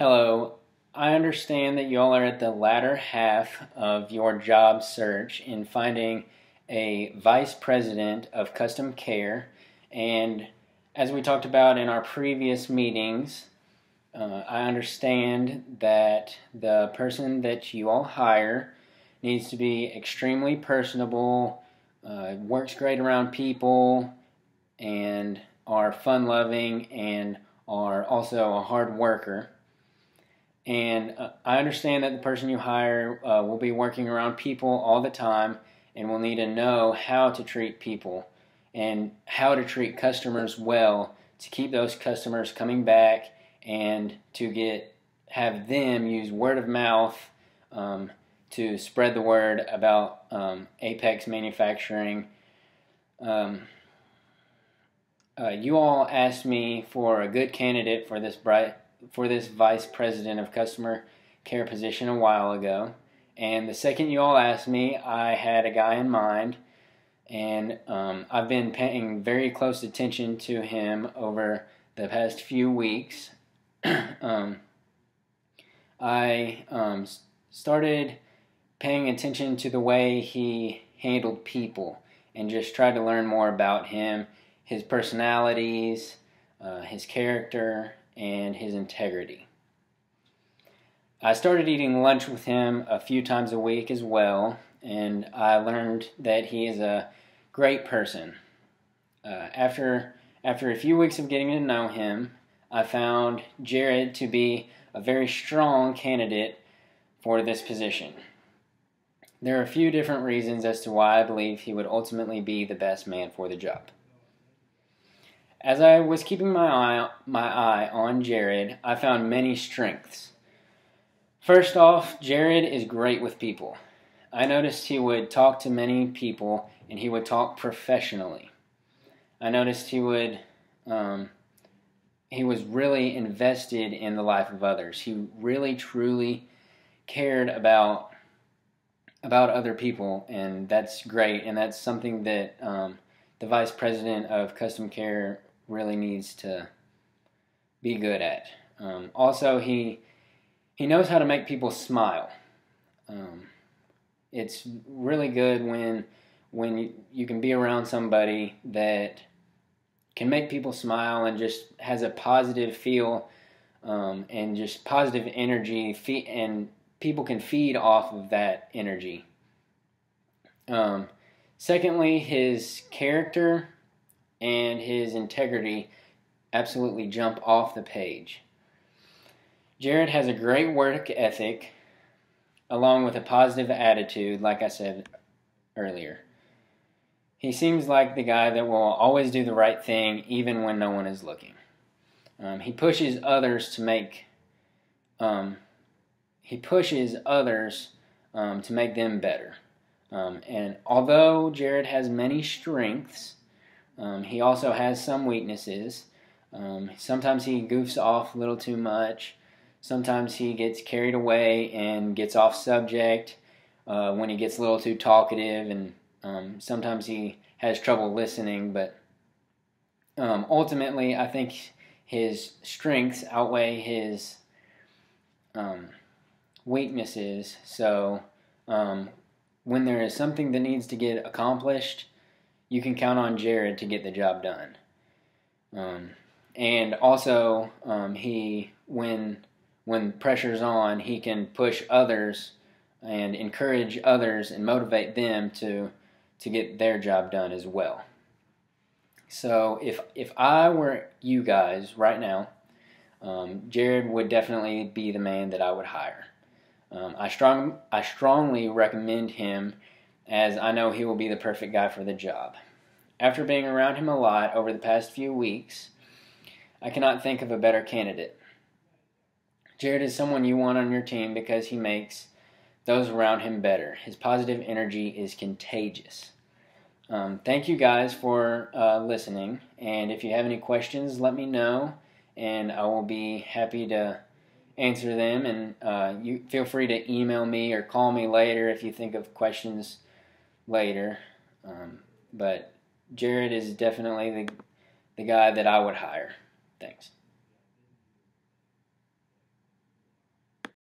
Hello. I understand that y'all are at the latter half of your job search in finding a vice president of custom care. And as we talked about in our previous meetings, I understand that the person that you all hire needs to be extremely personable, works great around people, and are fun-loving, and are also a hard worker. And I understand that the person you hire will be working around people all the time and will need to know how to treat people and how to treat customers well to keep those customers coming back and to have them use word of mouth to spread the word about Apex Manufacturing. You all asked me for a good candidate for this vice president of customer care position a while ago, and the second you all asked me, I had a guy in mind, and I've been paying very close attention to him over the past few weeks. I started paying attention to the way he handled people and just tried to learn more about him, his personalities, his character, and his integrity. I started eating lunch with him a few times a week as well, and I learned that he is a great person. After a few weeks of getting to know him, I found Jared to be a very strong candidate for this position. There are a few different reasons as to why I believe he would ultimately be the best man for the job. As I was keeping my eye on Jared, I found many strengths. First off, Jared is great with people. I noticed he would talk to many people and he would talk professionally. I noticed he was really invested in the life of others. He really truly cared about other people, and that's great, and that's something that the vice president of custom care really needs to be good at. Also, he knows how to make people smile. It's really good when you can be around somebody that can make people smile and just has a positive feel and just positive energy, and people can feed off of that energy. Secondly, his character and his integrity absolutely jump off the page. Jared has a great work ethic along with a positive attitude, like I said earlier. He seems like the guy that will always do the right thing even when no one is looking. He pushes others to make them better. And although Jared has many strengths, he also has some weaknesses. Sometimes he goofs off a little too much. Sometimes he gets carried away and gets off subject when he gets a little too talkative, and sometimes he has trouble listening. But ultimately, I think his strengths outweigh his weaknesses. So when there is something that needs to get accomplished, you can count on Jared to get the job done. And also, when pressure's on, he can push others and encourage others and motivate them to get their job done as well. So if I were you guys right now, Jared would definitely be the man that I would hire. I strongly recommend him, as I know he will be the perfect guy for the job. After being around him a lot over the past few weeks, I cannot think of a better candidate. Jared is someone you want on your team because he makes those around him better. His positive energy is contagious. Thank you guys for listening, and if you have any questions, let me know, and I will be happy to answer them. And you feel free to email me or call me later if you think of questions later. But Jared is definitely the guy that I would hire. Thanks.